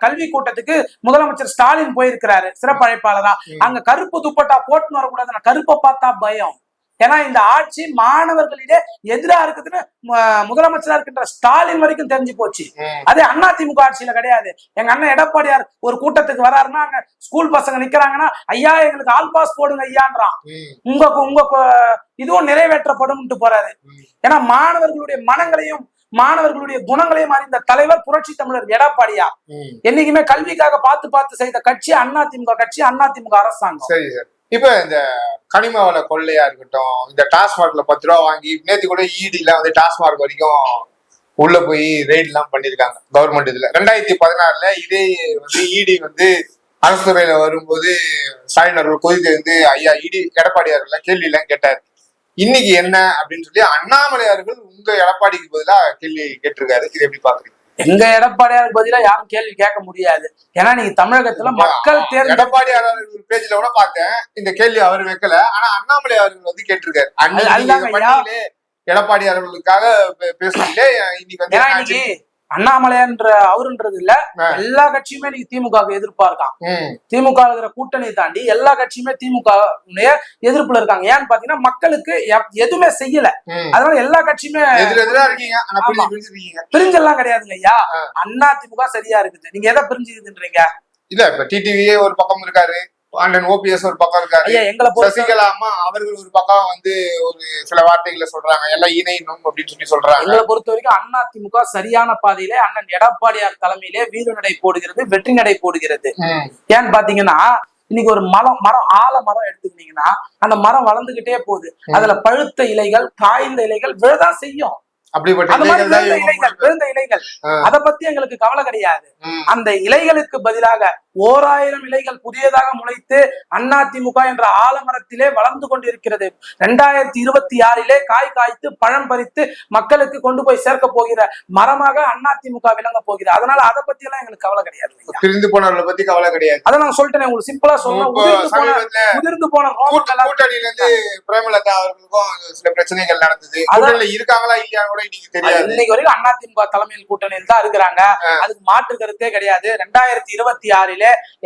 Speaker 1: கல்வி கூட்டத்துக்கு முதலமைச்சர் ஸ்டாலின் போயிருக்கிறாரு சிறப்பு அழைப்பாளரா. அங்க கருப்பு துப்பட்டா போட்டுன்னு வரக்கூடாது, கருப்பை பார்த்தா பயம். ஏன்னா இந்த ஆட்சி மாணவர்களிடையே எதிரா இருக்குதுன்னு முதலமைச்சரா இருக்கின்ற ஸ்டாலின் வரைக்கும் தெரிஞ்சு போச்சு. அதே அதிமுக ஆட்சியில கிடையாது. எங்க அண்ணன் எடப்பாடியார் ஒரு கூட்டத்துக்கு வராருன்னா அங்க ஸ்கூல் பசங்க நிக்கிறாங்கன்னா, ஐயா எங்களுக்கு ஆல் பாஸ் போடுங்க ஐயான்றான். உங்க இதுவும் நிறைவேற்றப்படும் போறாரு. ஏன்னா மாணவர்களுடைய மனங்களையும் மாணவர்களுடைய குணங்களையும் அறிந்த தலைவர் புரட்சி தமிழர் எடப்பாடியார். என்னைக்குமே கல்விக்காக பார்த்து செய்த கட்சி அதிமுக கட்சி, அதிமுக அரசாங்கம்.
Speaker 2: சரி சார், இப்ப இந்த கனிம வள கொள்ளையா இருக்கட்டும், இந்த டாஸ்மார்க்ல 10 ரூபா வாங்கி நேற்று கூட ஈடில வந்து டாஸ்மார்க் வரைக்கும் உள்ள போய் ரெய்ட் எல்லாம் பண்ணிருக்காங்க கவர்மெண்ட். இதுல 2016 இதே வந்து ஈடி வந்து அரசு துறையில வரும்போது ஸ்டாலின் அவர்கள் கொதித்து வந்து ஐயா ஈடி எடப்பாடியார்கள் கேள்வி எல்லாம் கேட்டார். இன்னைக்கு என்ன அப்படின்னு சொல்லி அண்ணாமலையார்கள் உங்க எடப்பாடிக்கு பதிலா கேள்வி கேட்டிருக்காரு. இது எப்படி பாக்குறீங்க?
Speaker 1: எங்க எடப்பாடியாருக்கு பதிலா யாரும் கேள்வி கேட்க முடியாது. ஏன்னா நீங்க தமிழகத்துல மக்கள் தேர்தல்
Speaker 2: எடப்பாடியார் பேஜ்ல கூட பார்த்தேன் இந்த கேள்வி அவர் வைக்கல, ஆனா அண்ணாமலை அவர்கள் வந்து கேட்டிருக்காரு. எடப்பாடியார் அவர்களுக்காக பேசுறீங்களே, இன்னைக்கு வந்து
Speaker 1: அண்ணாமலையான்ற அவருன்றது இல்ல, எல்லா கட்சியுமே நீங்க திமுக எதிர்ப்பா இருக்கான். திமுக இருக்கிற கூட்டணியை தாண்டி எல்லா கட்சியுமே திமுக எதிர்ப்புல இருக்காங்க. ஏன்னு பாத்தீங்கன்னா மக்களுக்கு எதுவுமே செய்யல, அதனால எல்லா கட்சியுமே பிரிஞ்செல்லாம் கிடையாதுங்க ஐயா. அதிமுக சரியா இருக்குது, நீங்க எதை பிரிஞ்சுக்குதுன்றீங்க?
Speaker 2: இல்ல இப்ப டிடிவியே ஒரு பக்கம் இருக்காரு, அண்ணன் ஓபிஎஸ் ஒரு பக்கம் இருக்காரு, சசிகலா அம்மா அவர்கள் ஒரு பக்கம் வந்து ஒரு சில வார்த்தைகளை சொல்றாங்க, எல்லாம் இணையணும் அப்படின்னு சொல்லி சொல்றாங்க.
Speaker 1: எங்களை பொறுத்த வரைக்கும் அதிமுக சரியான பாதையிலே அண்ணன் எடப்பாடியார் தலைமையிலே வீர நடை போடுகிறது, வெற்றி நடை போடுகிறது. ஏன்னு பாத்தீங்கன்னா இன்னைக்கு ஒரு மரம் ஆலமரம் எடுத்துக்கிட்டீங்கன்னா அந்த மரம் வளர்ந்துகிட்டே போகுது, அதுல பழுத்த இலைகள் காய்ந்த இலைகள் விழதான் செய்யும். விழுந்த இலைகள் அத பத்தி எங்களுக்கு கவலை கிடையாது. அந்த இலைகளுக்கு பதிலாக 1000 இலைகள் புதியதாக முளைத்து அதிமுக என்ற ஆலமரத்திலே வளர்ந்து கொண்டிருக்கிறது. 2026 காய் காய்த்து பழம் பறித்து மக்களுக்கு கொண்டு போய் சேர்க்க போகிற மரமாக அதிமுக விளங்க போகிறது. அதனால அதை பத்தி எல்லாம் எங்களுக்கு கவலை கிடையாது.
Speaker 2: பிரிந்து போனவர்களை பத்தி கவலை கிடையாது.
Speaker 1: அதை நான் சொல்லிட்டேன் உங்களுக்கு சிம்பிளா சொல்லணும். உதிர்ந்து போன
Speaker 2: கூட்டணியில இருந்து பிரேமலதா அவர்களுக்கும் சில பிரச்சனைகள் நடந்தது, இருக்காங்களா இல்லையா கூட
Speaker 1: இன்னைக்கு வரைக்கும் அதிமுக தலைமையில் கூட்டணியில் தான் இருக்கிறாங்க. அதுக்கு மாற்று கருத்தே கிடையாது. 2026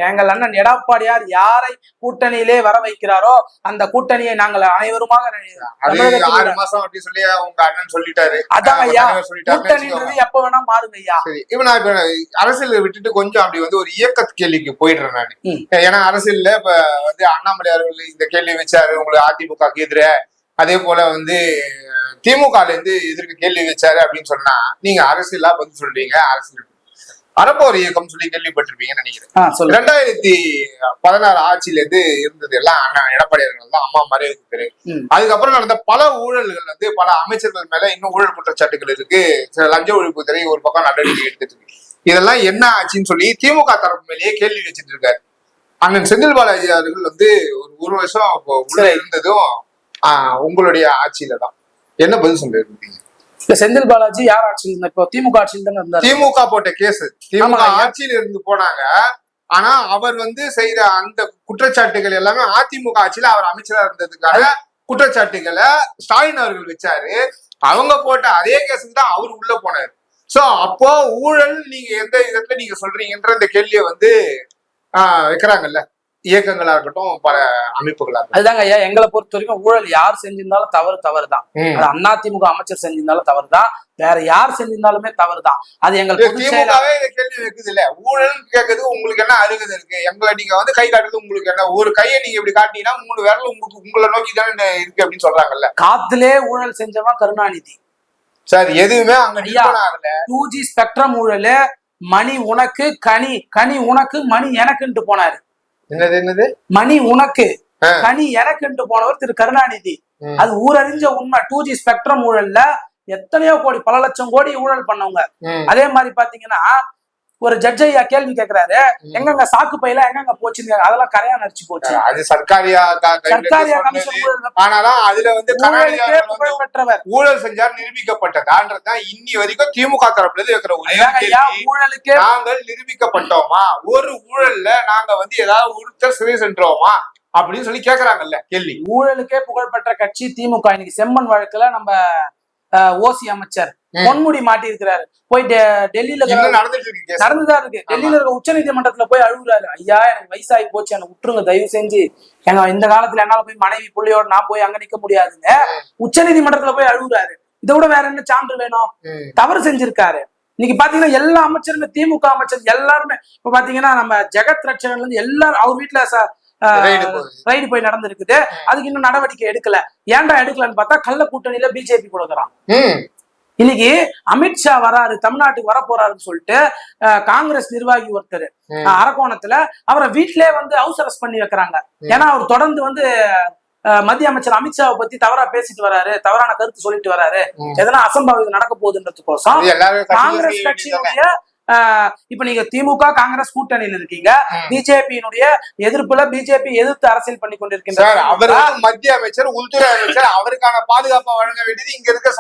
Speaker 1: எங்கள் அண்ணன் எடப்பாடியார் யாரை கூட்டணியிலே வர வைக்கிறாரோ அந்த கூட்டணியை நாங்கள் அனைவருமாக அதான் ஐயா, கூட்டணின்றது எப்ப வேணா மாறுங்க ஐயா.
Speaker 2: இப்ப நான் அரசியல் விட்டுட்டு கொஞ்சம் அப்படி வந்து ஒரு இயக்க கேள்விக்கு போயிடுறேன் நான். ஏன்னா அரசியல்ல இப்ப வந்து அண்ணாமலை அவர்கள் இந்த கேள்வி வச்சாரு உங்களுக்கு அதிமுக எதிர, அதே போல வந்து திமுக இருந்து எதிர்க்கு கேள்வி வச்சாரு அப்படின்னு சொன்னா நீங்க அரசியலா பதில் சொல்றீங்க. அரசியல் அறப்போர் இயக்கம் சொல்லி கேள்விப்பட்டிருப்பீங்கன்னு நினைக்கிறேன். 2016 ஆட்சியில இருந்து இருந்தது எல்லாம் அண்ணா எடப்பாடியார்கள் தான் அம்மா மறைவுக்கு பிறகு. அதுக்கப்புறம் நடந்த பல ஊழல்கள் வந்து பல அமைச்சர்கள் மேல இன்னும் ஊழல் குற்றச்சாட்டுகள் இருக்கு. சில லஞ்ச ஒழிப்பு துறை ஒரு பக்கம் நடவடிக்கை எடுத்துட்டு இருக்கு. இதெல்லாம் என்ன ஆச்சுன்னு சொல்லி திமுக தரப்பு மேலேயே கேள்வி வச்சுட்டு இருக்காரு. அண்ணன் செந்தில் பாலாஜி அவர்கள் வந்து ஒரு வருஷம் உள்ள இருந்ததும் உங்களுடைய ஆட்சியில தான். என்ன பதில் சொல்லிருக்கீங்க?
Speaker 1: செந்தில் பாலாஜி யார் ஆட்சியில்? இப்போ திமுக ஆட்சியில் தானே இருந்தார்.
Speaker 2: திமுக போட்ட கேஸ் திமுக ஆட்சியில இருந்து போனாங்க. ஆனா அவர் வந்து செய்த அந்த குற்றச்சாட்டுகள் எல்லாமே அதிமுக ஆட்சியில அவர் அமைச்சரா இருந்ததுக்காக குற்றச்சாட்டுகளை ஸ்டாலின் அவர்கள் வச்சாரு. அவங்க போட்ட அதே கேஸுக்கு தான் அவர் உள்ள போனாரு. சோ அப்போ ஊழல் நீங்க எந்த விதத்துல நீங்க சொல்றீங்கன்ற இந்த கேள்வியை வந்து வைக்கிறாங்கல்ல. இயக்கங்களா இருக்கட்டும், பல அமைப்புகளா இருக்கட்டும்.
Speaker 1: அதுதாங்க ஐயா, எங்களை பொறுத்த வரைக்கும் ஊழல் யார் செஞ்சிருந்தாலும் தவறு தான். அது அதிமுக அமைச்சர் செஞ்சிருந்தாலும் தவறு தான், வேற யார் செஞ்சிருந்தாலுமே தவறு தான். அது எங்களுக்கு
Speaker 2: திமுகவே இதை கேள்வி வைக்குது இல்ல, ஊழல் கேட்கறது உங்களுக்கு என்ன அருகதை இருக்கு? எங்களை நீங்க வந்து கை காட்டுறது உங்களுக்கு என்ன? ஒரு கையை நீங்க இப்படி காட்டினீங்கன்னா 3 விரல் உங்களை நோக்கி தானே இருக்கு அப்படின்னு சொல்றாங்கல்ல.
Speaker 1: காத்திலே ஊழல் செஞ்சவன் கருணாநிதி
Speaker 2: சார். எதுவுமே அங்க நிறுவனம் ஆகல.
Speaker 1: 2G ஸ்பெக்ட்ரம் ஊழல், மணி உனக்கு கனி உனக்கு மணி எனக்குன்ட்டு போனாரு.
Speaker 2: என்னது
Speaker 1: மணி உனக்கு கனி எனக்குன்ட்டு போனவர் திரு கருணாநிதி. அது ஊரறிஞ்ச உண்மை. 2G ஸ்பெக்ட்ரம் ஊழல்ல எத்தனையோ கோடி, பல லட்சம் கோடி ஊழல் பண்ணவங்க. அதே மாதிரி பாத்தீங்கன்னா ஒரு ஜட்ஜ் ஐயா கேள்வி கேட்கிறாரு, எங்கங்க சாக்கு பையில எங்கங்க போச்சுங்க, அதெல்லாம் கரையா நடிச்சு போச்சு.
Speaker 2: அது சர்க்காரியா ஆனாலும் அதுல வந்து
Speaker 1: பெற்றவர்
Speaker 2: ஊழல் செஞ்சார் நிரூபிக்கப்பட்டதான்றதுதான் இன்னி வரைக்கும் திமுக தரப்புல இருந்து இருக்கிற
Speaker 1: ஊழலுக்கு
Speaker 2: நாங்கள் நிரூபிக்கப்பட்டோமா, ஒரு ஊழல்ல நாங்க வந்து ஏதாவது ஒருத்தர் சிறை சென்றோமா அப்படின்னு சொல்லி கேக்குறாங்கல்ல கேள்வி.
Speaker 1: ஊழலுக்கே புகழ்பெற்ற கட்சி திமுக. இன்னைக்கு செம்மன் வழக்குல நம்ம ஓசி அமைச்சர் பொன்முடி மாட்டி இருக்கிறாரு. போய் டெல்லியில நடந்துதான் இருக்கு. டெல்லியில இருக்க உச்ச நீதிமன்றத்துல போய் அழுகுறாரு, ஐயா எனக்கு வயசாகி போச்சு, எனக்கு விட்டுருங்க தயவு செஞ்சு, எங்க இந்த காலத்துல என்னால போய் மனைவி பிள்ளையோட நான் போய் அங்க நிக்க முடியாதுங்க. உச்ச நீதிமன்றத்துல போய் அழுகுறாரு. இதை விட வேற என்ன சான்று வேணும்? தவறு செஞ்சிருக்காரு. இன்னைக்கு பாத்தீங்கன்னா எல்லா அமைச்சருமே, திமுக அமைச்சர் எல்லாருமே, இப்ப பாத்தீங்கன்னா நம்ம ஜெகத் ரட்சகன்ல இருந்து எல்லாரும் அவர் வீட்டுல ரைடு போய் நடந்திருக்குது. அதுக்கு இன்னும் நடவடிக்கை எடுக்கல. ஏன்டா எடுக்கலன்னு பார்த்தா கள்ள கூட்டணியில பிஜேபி கொடுக்குறான். இன்னைக்கு அமித்ஷா வராரு, தமிழ்நாட்டுக்கு வர போறாருன்னு சொல்லிட்டு காங்கிரஸ் நிர்வாகி ஒருத்தர் அரக்கோணத்துல அவரை வீட்டிலே வந்து ஹவுஸ் அரெஸ்ட் பண்ணி வைக்கிறாங்க. ஏன்னா அவர் தொடர்ந்து வந்து மத்திய அமைச்சர் அமித்ஷாவை பத்தி தவறா பேசிட்டு வராரு, தவறான கருத்து சொல்லிட்டு வராரு, எதனா அசம்பாவிதம் நடக்க போகுதுன்றதுக்கோசம் காங்கிரஸ் கட்சியினுடைய இப்ப நீங்க திமுக காங்கிரஸ் கூட்டணியில் இருக்கீங்க. பிஜேபியினுடைய எதிர்ப்புல பிஜேபி எதிர்த்து அரசியல் பண்ணி கொண்டிருக்கின்றார்.
Speaker 2: அவர் மத்திய அமைச்சர், உள்துறை அமைச்சர், அவருக்கான பாதுகாப்பை வழங்க வேண்டியது இங்க இருக்க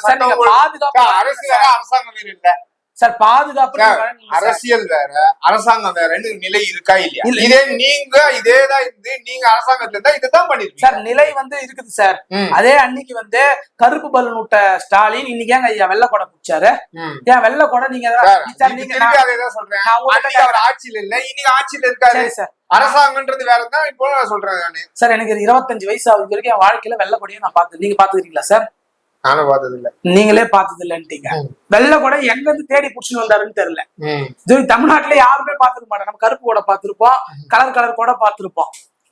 Speaker 2: பாதுகாப்பு அரசாங்கம் இல்ல
Speaker 1: சார். பாதுகாப்பு
Speaker 2: அரசியல் வேற, அரசாங்கம் வேறன்னு நிலை இருக்கா இல்லையா? இதே நீங்க இதேதான் இருந்து நீங்க அரசாங்கத்துல இருந்தா இதுதான் பண்ணிருக்கீங்க
Speaker 1: சார். நிலை வந்து இருக்குது சார். அதே அன்னைக்கு வந்து கருப்பு பலூன் விட்ட ஸ்டாலின் இன்னைக்கு ஏங்க ஐயா வெள்ளை கொடை பிடிச்சாரு? ஏன் வெள்ளை கொடை? நீங்க
Speaker 2: சொல்றேன், அவர் ஆட்சியில இல்ல, இன்னைக்கு ஆட்சியில இருக்காரு சார். அரசாங்கம்ன்றது வேறதான். இப்போ நான் சொல்றேன்
Speaker 1: சார், எனக்கு 25 வயசு ஆகுது வரைக்கும் என் வாழ்க்கையில வெள்ளை கொடையை நான் பார்த்தது. நீங்க பாத்துக்கிறீங்களா சார்?
Speaker 2: நானும் பார்த்தது இல்ல.
Speaker 1: நீங்களே பார்த்தது இல்லன்ட்டீங்க. வெள்ளை கொடை எங்க இருந்து தேடி புடிச்சுன்னு வந்தாருன்னு தெரியல. இது தமிழ்நாட்டுல யாருமே பாத்துக்க மாட்டோம். நம்ம கருப்பு கொடை பார்த்திருப்போம், கலர் கொடை பார்த்திருப்போம்,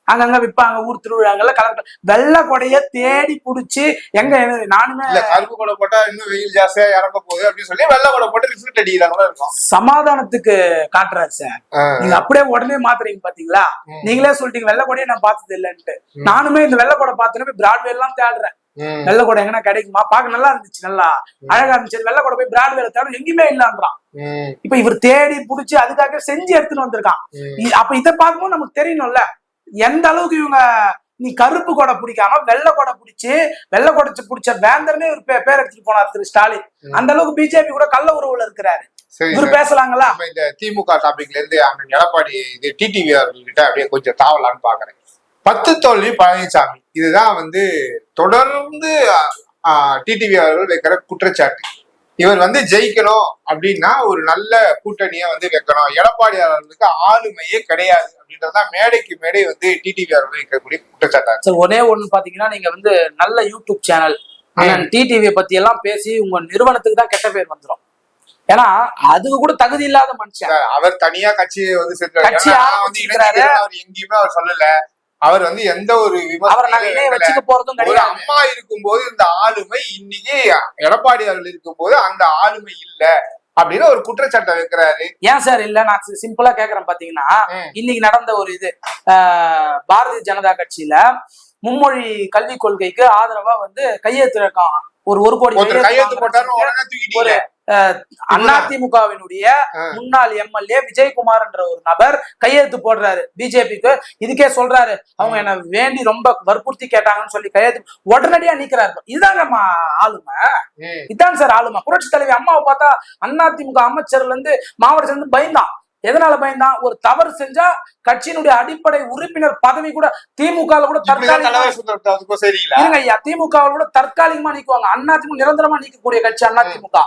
Speaker 1: அங்கங்க விற்பாங்க ஊர் திருவிழாங்கல்ல. கலர் வெள்ளை கொடைய தேடி புடிச்சு எங்க நானுமே
Speaker 2: கருப்பு கொடை போட்டா இன்னும் வெயில் ஜாஸ்தியா இறங்க போகுது அப்படின்னு சொல்லி வெள்ளை கொடை போட்டு ரிசல்ட் அடிக்கிறாங்களா இருக்கும்.
Speaker 1: சமாதானத்துக்கு காட்டுறாரு சார். நீங்க அப்படியே உடனே மாத்துறீங்க பாத்தீங்களா? நீங்களே சொல்லிட்டீங்க வெள்ளை கொடையை நான் பார்த்தது இல்லைன்ட்டு. நானுமே இந்த வெள்ளை கொடை பார்த்தோன்னே பிராட்வே எல்லாம் தேடுறேன். வெள்ளை கொடை எங்கன்னா கிடைக்குமா, பாக்க நல்லா இருந்துச்சு, நல்லா அழகா இருந்துச்சு, வெள்ளை கொடை போய் பிராட்வேல தேடும் எங்கேயுமே இல்லன்றான். இப்ப இவர் தேடி புடிச்சு அதுக்காக செஞ்சு எடுத்துன்னு வந்திருக்கான். அப்ப இதை பார்க்கும்போது நமக்கு தெரியணும்ல எந்த அளவுக்கு இவங்க. நீ கருப்பு கொடை பிடிக்காம வெள்ளை கொடை பிடிச்சு, வெள்ளை கொடைச்சு பிடிச்ச வேந்தர்னே ஒரு பேர் எடுத்துட்டு போனார் திரு ஸ்டாலின். அந்த அளவுக்கு பிஜேபி கூட கள்ள உறவுல இருக்கிறாரு. இவர் பேசலாங்களா?
Speaker 2: இந்த திமுக டாபிக்ல இருந்து அண்ணன் எடப்பாடி டிடிவி அவர்கிட்ட அப்படியே கொஞ்சம் தாவலான்னு பாக்குறேன். 10 தோல்வி பழனிசாமி, இதுதான் வந்து தொடர்ந்து டிடிவி அவர்கள் வைக்கிற குற்றச்சாட்டு. இவர் வந்து ஜெயிக்கணும் அப்படின்னா ஒரு நல்ல கூட்டணியை வந்து வைக்கணும், எடப்பாடி அவர்களுக்கு ஆளுமையே கிடையாது அப்படின்றதுதான் மேடைக்கு மேடை வந்து டிடிவி அவர்கள் வைக்கக்கூடிய குற்றச்சாட்டு.
Speaker 1: ஒரே ஒண்ணு பாத்தீங்கன்னா, நீங்க வந்து நல்ல யூடியூப் சேனல் டிடிவியை பத்தி எல்லாம் பேசி உங்க நிறுவனத்துக்கு தான் கெட்ட பேர் வந்துடும். ஏன்னா அதுக்கு கூட தகுதி இல்லாத மனுஷன்.
Speaker 2: அவர் தனியா கட்சியை வந்து எங்கேயுமே அவர் சொல்லல. அவர் வந்து எந்த ஒரு ஒரு அம்மா இருக்கும் போது இந்த ஆளுமை, இன்னைக்கு எடப்பாடி அவர்கள் இருக்கும் போது அந்த ஆளுமை இல்ல அப்படின்னு ஒரு குற்றச்சாட்டை வைக்கிறாரு.
Speaker 1: ஏன் சார் இல்ல? நான் சிம்பிளா கேக்குறேன். பாத்தீங்கன்னா இன்னைக்கு நடந்த ஒரு இது பாரதிய ஜனதா கட்சியில மும்மொழி கல்விக் கொள்கைக்கு ஆதரவா வந்து கையெழுத்து இருக்கான். ஒரு கோடி
Speaker 2: கையெழுத்து போட்டாரு.
Speaker 1: அதிமுகவினுடைய முன்னாள் எம்எல்ஏ விஜயகுமார் என்ற ஒரு நபர் கையெழுத்து போடுறாரு பிஜேபிக்கு. இதுக்கே சொல்றாரு, அவங்க என்ன வேண்டி ரொம்ப வற்புறுத்தி கேட்டாங்கன்னு சொல்லி கையெழுத்து உடனடியா நீக்கிறாரு. இதுதாங்க ஆளுமை. இதுதான் சார் ஆளுமை. புரட்சி தலைவி அம்மாவை பார்த்தா அதிமுக அமைச்சர்ல இருந்து மாவட்டத்துல இருந்து பயந்தான். எதனால பயந்தான்? ஒரு தவறு செஞ்சா கட்சியினுடைய அடிப்படை உறுப்பினர் பதவி கூட திமுக கூட திமுக கூட தற்காலிகமா நீக்குவாங்க. அதிமுக நிரந்தரமா நீக்கக்கூடிய கட்சி அதிமுக.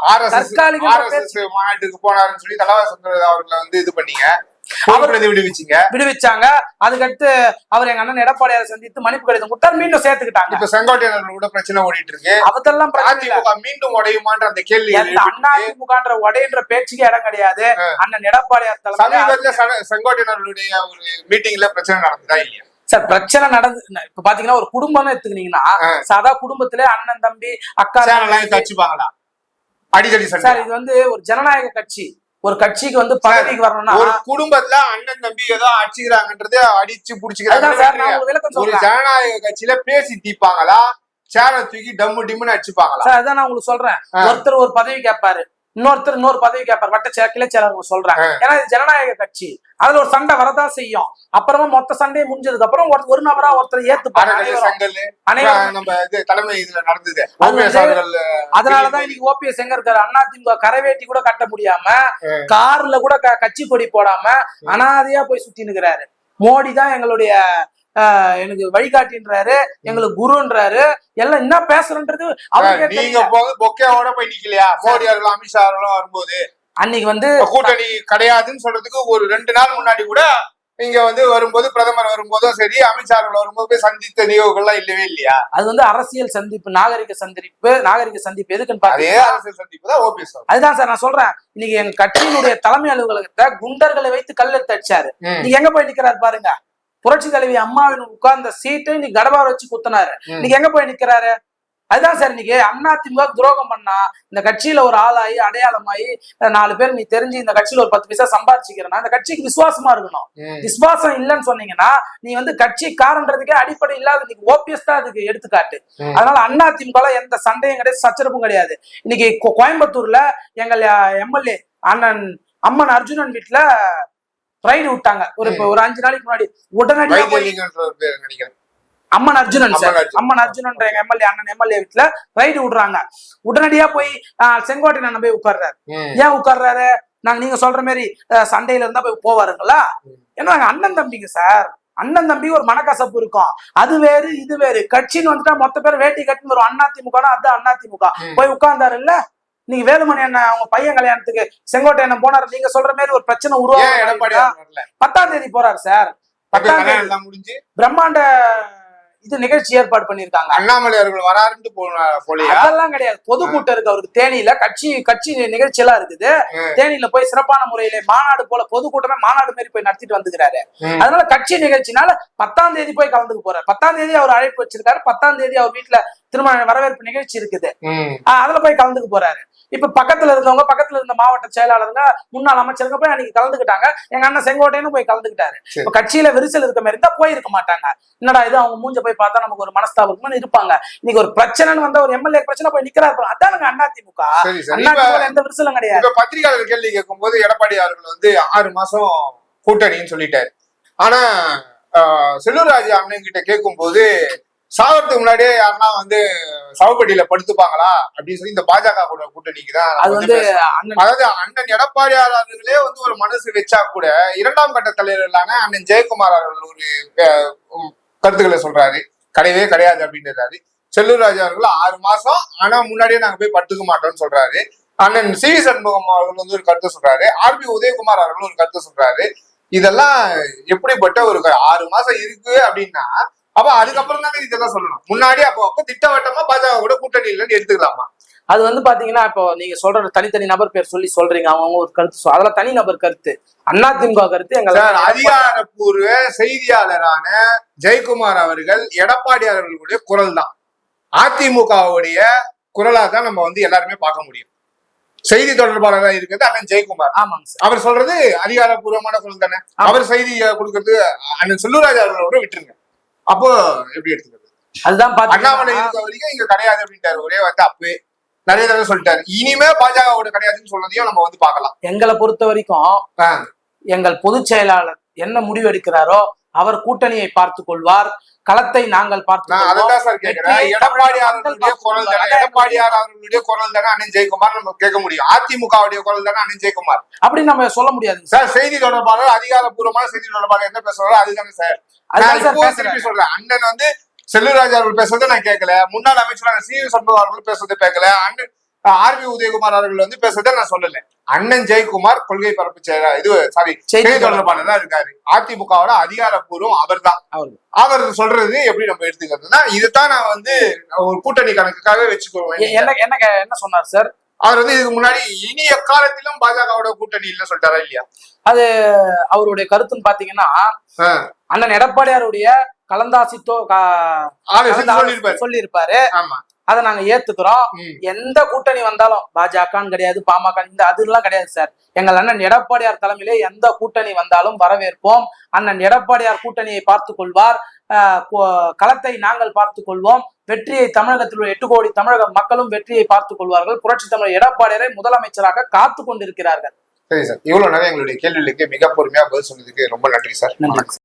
Speaker 2: மாநாட்டுக்கு போனாருன்னு சொல்லி தலைவர் அவர்களை வந்து இது பண்ணீங்க.
Speaker 1: விடுவிச்சாங்க. அதுக்கடுத்து அவர் எங்க அண்ணன் எடப்பாடியாரை சந்தித்து மன்னிப்பு கடிதம் கொடுத்தார், மீண்டும் சேர்த்துக்கிட்டாங்க.
Speaker 2: இப்ப செங்கோட்டையன் கூட பிரச்சனை ஓடிட்டு இருக்கு.
Speaker 1: அதெல்லாம்
Speaker 2: மீண்டும் உடையுமான்ற அந்த கேள்வி,
Speaker 1: அதிமுகன்ற உடையன்ற பேச்சுக்கு இடம் கிடையாது. அண்ணன் எடப்பாடியார் தலைமையில
Speaker 2: செங்கோட்டையனுடைய ஒரு மீட்டிங்ல பிரச்சனை நடந்ததா இல்லையா
Speaker 1: சார்? பிரச்சனை நடந்து இப்ப பாத்தீங்கன்னா ஒரு குடும்பம்னு எடுத்துக்கிட்டீங்கன்னா சாதா குடும்பத்திலே அண்ணன் தம்பி அக்கா
Speaker 2: கட்சிப்பாங்களா அடிக்கடி
Speaker 1: சார்? இது வந்து ஒரு ஜனநாயக கட்சி. ஒரு கட்சிக்கு வந்து பதவிக்கு வரணும்னா
Speaker 2: ஒரு குடும்பத்துல அண்ணன் தம்பி ஏதோ அடிச்சுக்கிறாங்கன்றது அடிச்சு புடிச்சுக்கிறாங்க. ஒரு ஜனநாயக கட்சியில பேசி தீப்பாங்களா, சேர தூக்கி டம்மு டிம்முன்னு அடிச்சுப்பாங்களா?
Speaker 1: சார் அதான் நான் உங்களுக்கு சொல்றேன். ஒருத்தர் ஒரு பதவி கேட்பாரு, இன்னொருத்தர் இன்னொரு பதவி கேட்பாரு, வட்ட கிளை செயலர் சொல்றேன். ஏன்னா இது ஜனநாயக கட்சி, அதுல ஒரு சண்டை வரதான் செய்யும். அப்புறமா மொத்த சண்டையை முடிஞ்சதுக்கு அப்புறம் ஒரு நபரா ஒருத்தர் ஏத்துப்பாங்க. அதனாலதான் இன்னைக்கு ஓபிஎஸ் எங்க இருக்காரு? அதிமுக கரைவேட்டி கூட கட்ட முடியாம, கார்ல கூட கட்சி கொடி போடாம அனாதையா போய் சுத்தி நிக்கிறாரு. மோடி தான் எங்களுடைய எனக்கு வழிகாட்டின்றாரு, எங்களுக்கு குருன்றாரு. எல்லாம் என்ன பேசுறன்றது
Speaker 2: நீங்க பொக்கையோட போய் நிக்கலையா? மோடி அவர்களும் அமித்ஷா அவர்களும் வரும்போது
Speaker 1: அன்னைக்கு வந்து
Speaker 2: கூட்டணி கிடையாதுன்னு சொல்றதுக்கு ஒரு 2 நாள் முன்னாடி கூட இங்க வந்து வரும்போது, பிரதமர் வரும்போதும் சரி, அமித்ஷா அவர்கள் வரும்போது போய் சந்தித்த நிகழ்வுகள்லாம் இல்லவே இல்லையா?
Speaker 1: அது வந்து அரசியல் சந்திப்பு, நாகரிக சந்திப்பு எதுக்குன்னு
Speaker 2: அதே அரசியல் சந்திப்பு தான் ஓபிஎஸ்.
Speaker 1: அதுதான் சார் நான் சொல்றேன். இன்னைக்கு எங்க கட்சியினுடைய தலைமை அலுவலகத்தை குண்டர்களை வைத்து கல்லெடுத்து அடிச்சாரு. நீங்க எங்க போய் நிக்கிறாரு பாருங்க. புரட்சி தலைவி அம்மாவின் உட்கார்ந்த சீட்டை இன்னைக்கு கடபார வச்சு குத்துனாரு. இன்னைக்கு எங்க போய் நிக்கிறாரு? அதுதான் சார். இன்னைக்கு அதிமுக துரோகம் பண்ணா இந்த கட்சியில ஒரு ஆளாயி அடையாளமாயி 4 பேர் நீ தெரிஞ்சு இந்த கட்சியில ஒரு 10 பைசா சம்பாதிச்சுக்கிறனா இந்த கட்சிக்கு விசுவாசமா இருக்கணும். விசுவாசம் இல்லைன்னு சொன்னீங்கன்னா நீ வந்து கட்சிக்காரன்றதுக்கே அடிப்படை இல்லாத. இன்னைக்கு ஓபிஎஸ் தான் அதுக்கு எடுத்துக்காட்டு. அதனால அதிமுக எந்த சண்டையும் கிடையாது, சச்சரப்பும் கிடையாது. இன்னைக்கு கோயம்புத்தூர்ல எங்கள் எம்எல்ஏ அம்மன் அர்ஜுனன் வீட்டுல ரைடு விட்டாங்க. ஒரு 5 நாளைக்கு முன்னாடி. உடனடியாக அம்மன் அர்ஜுனன் எங்க எம்எல்ஏ அண்ணன் எம்எல்ஏ வீட்டுல ரைடு விடுறாங்க. உடனடியா போய் செங்கோட்டையன் போய் உட்கார்றாரு. ஏன் உட்கார்றாரு? நீங்க சொல்ற மாதிரி சண்டையில இருந்தா போய் போவாருங்களா? ஏன்னா அண்ணன் தம்பிங்க சார். அண்ணன் தம்பி ஒரு மனக்கசப்பு இருக்கும். அது வேறு இது வேறு. கட்சின்னு வந்துட்டா மொத்த பேர் வேட்டி கட்டின்னு வரும். அதிமுக அது அதிமுக. போய் உட்கார்ந்தாரு இல்ல. நீங்க வேலுமணி அண்ணன் அவங்க பையன் கல்யாணத்துக்கு செங்கோட்டையன் போனாரு. நீங்க சொல்ற மாதிரி ஒரு பிரச்சனை உருவாக 10ஆம் தேதி போறாரு சார். 10ஆம் தேதி முடிஞ்சு பிரம்மாண்ட இது நிகழ்ச்சி ஏற்பாடு பண்ணிருக்காங்க.
Speaker 2: அண்ணாமலை அவர்கள் வராருன்னு போலியா?
Speaker 1: அதெல்லாம் கிடையாது. பொதுக்கூட்டம் இருக்கு அவருக்கு தேனியில. கட்சி நிகழ்ச்சி எல்லாம் இருக்குது. தேனியில போய் சிறப்பான முறையில மாநாடு போல பொதுக்கூட்டமே மாநாடு மாதிரி போய் நடத்திட்டு வந்துக்கிறாரு. அதனால கட்சி நிகழ்ச்சினால 10ஆம் தேதி போய் கலந்துக்க போறாரு. 10ஆம் தேதி அவர் அழைப்பு வச்சிருக்காரு. 10ஆம் தேதி அவர் வீட்டுல திருமண வரவேற்பு நிகழ்ச்சி இருக்குது. அதுல போய் கலந்துக்க போறாரு. இப்ப பக்கத்துல இருந்த மாவட்ட செயலாளருங்க, முன்னாள் அமைச்சருங்க போய் அன்னைக்கு கலந்துக்கிட்டாங்க. எங்க அண்ணன் செங்கோட்டையனும் போய் கலந்துக்கிட்டாரு. இப்ப கட்சியில விரிசல் இருக்க மாதிரி இருந்தா போயிருக்க மாட்டாங்க. என்னடா இது அவங்க மூஞ்ச போய் பார்த்தா நமக்கு ஒரு மனஸ்தாபம் இருப்பாங்க. இன்னைக்கு ஒரு பிரச்சனைன்னு வந்தா ஒரு எம்எல்ஏ பிரச்சனை போய் நிக்கிறாரு. அதானுங்க அதிமுக. எந்த விரிசலும் கிடையாது.
Speaker 2: பத்திரிகையாளர் கேள்வி கேட்கும் போது எடப்பாடி அவர்கள் வந்து 6 மாசம் கூட்டணின்னு சொல்லிட்டாரு. ஆனா செல்லூர் ராஜு அண்ணன் கிட்ட கேட்கும் போது சாவறதுக்கு முன்னாடியே யாருன்னா வந்து சவப்பட்டியில படுத்துப்பாங்களா அப்படின்னு சொல்லி இந்த பாஜக கூட கூட்டணிக்கு தான். அதாவது அண்ணன் எடப்பாடியார் அவர்களே வந்து ஒரு மனசு வச்சா கூட 2ஆம் கட்ட தலைவர்களான அண்ணன் ஜெயக்குமார் அவர்கள் ஒரு கருத்துக்களை சொல்றாரு. கிடையவே கிடையாது அப்படின்றாரு. செல்லூர் ராஜு அவர்கள் 6 மாசம் ஆனா முன்னாடியே நாங்க போய் படுத்துக்க மாட்டோம்னு சொல்றாரு. அண்ணன் சி.வி. சண்முகம் அவர்கள் வந்து ஒரு கருத்து சொல்றாரு. ஆர்.பி. உதயகுமார் அவர்கள் ஒரு கருத்து சொல்றாரு. இதெல்லாம் எப்படிப்பட்ட ஒரு 6 மாசம் இருக்கு அப்படின்னா அப்ப அதுக்கப்புறம் தானே இதெல்லாம் சொல்லணும். முன்னாடி அப்போ திட்டவட்டமா பாஜக கூட கூட்டணி இல்லைன்னு எடுத்துக்கலாமா?
Speaker 1: அது வந்து பாத்தீங்கன்னா இப்போ நீங்க சொல்ற தனித்தனி நபர் பேர் சொல்லி சொல்றீங்க. அவங்க ஒரு கருத்து அதெல்லாம் தனி நபர் கருத்து. அதிமுக கருத்து எங்க
Speaker 2: அதிகாரப்பூர்வ செய்தியாளரான ஜெயக்குமார் அவர்கள் எடப்பாடி அவர்களுடைய குரல் தான். அதிமுகவுடைய குரலா தான் நம்ம வந்து எல்லாருமே பார்க்க முடியும். செய்தி தொடர்பாளராக இருக்கிறது அண்ணன் ஜெயக்குமார். அவர் சொல்றது அதிகாரப்பூர்வமான குரல் தானே. அவர் செய்தி கொடுக்கறது அண்ணன் செல்லூராஜ் அவர்களோட விட்டுருங்க. அப்போ எப்படி எடுத்துக்கிறது?
Speaker 1: அதுதான்
Speaker 2: அண்ணாமலை இருக்க வரைக்கும் இங்க கிடையாது அப்படின்ட்டாரு. ஒரே வந்து அப்பவே நிறைய தடவை சொல்லிட்டாரு. இனிமே பாஜகவோட கிடையாதுன்னு சொல்றதையும் நம்ம வந்து பார்க்கலாம்.
Speaker 1: எங்களை பொறுத்த வரைக்கும் எங்கள் பொதுச் செயலாளர் என்ன முடிவு எடுக்கிறாரோ அவர் கூட்டணியை பார்த்துக் கொள்வார். களத்தை நாங்கள்
Speaker 2: எடப்பாடியார் அவர்களுடைய குரல் தானே அண்ணன் ஜெயக்குமார் நம்ம கேட்க முடியும். அதிமுகவுடைய குரல் தானே அண்ணன் ஜெயக்குமார்.
Speaker 1: அப்படி நம்ம சொல்ல முடியாது
Speaker 2: சார். செய்தி தொடர்பாளர் அதிகாரப்பூர்வமான செய்தி தொடர்பாளர் என்ன பேசுறாரோ அதுதானே சார். திருப்பி சொல்றேன். அண்ணன் வந்து செல்லூர் ராஜு அவர்கள் பேசுறதை நான் கேட்கல. முன்னாள் அமைச்சரான சி.வி. சண்முகம் அவர்கள் பேசுறதை கேட்கல. அண்ணன் ஆர்பி உதயகுமார் அவர்கள் வந்து பேசுறதை நான் சொல்லல. அண்ணன் ஜெயக்குமார் கொள்கை பரப்பு
Speaker 1: செய்தி
Speaker 2: செய்தி தொடர்பாளர் தான் இருக்காரு. அதிமுகவோட அதிகாரப்பூர்வம் அவர்தான். அவர் சொல்றது எப்படி நம்ம எடுத்துக்கிறதுனா, இதுதான் நான் வந்து ஒரு கூட்டணி கணக்குக்காக வச்சுக்குவேன்.
Speaker 1: என்ன சொன்னார் சார்?
Speaker 2: அவர் வந்து இதுக்கு முன்னாடி இனி எக்காலத்திலும் பாஜகவோட கூட்டணி இல்ல சொல்லிட்டாரா இல்லையா?
Speaker 1: அது அவருடைய கருத்துன்னு பாத்தீங்கன்னா, அண்ணன் எடப்பாடியாருடைய கலந்தாசித்தோ சொல்லியிருப்பாரு.
Speaker 2: ஆமா,
Speaker 1: அதை நாங்க ஏத்துக்கிறோம். எந்த கூட்டணி வந்தாலும் பாஜகன்னு கிடையாது, பாமக இந்த அதெல்லாம் கிடையாது சார். எங்கள் அண்ணன் எடப்பாடியார் தலைமையிலே எந்த கூட்டணி வந்தாலும் வரவேற்போம். அண்ணன் எடப்பாடியார் கூட்டணியை பார்த்து கொள்வார், களத்தை நாங்கள் பார்த்துக் கொள்வோம். வெற்றியை தமிழகத்தில் உள்ள 8 கோடி தமிழக மக்களும் வெற்றியை பார்த்துக் கொள்வார்கள். புரட்சி தமிழர் எடப்பாடியாரை முதலமைச்சராக காத்து கொண்டிருக்கிறார்கள்.
Speaker 2: சரி சார், இவ்வளவு நேரம் எங்களுடைய கேள்விகளுக்கு மிக பொறுமையா பதில் சொன்னதுக்கு ரொம்ப நன்றி சார்.
Speaker 1: நன்றி.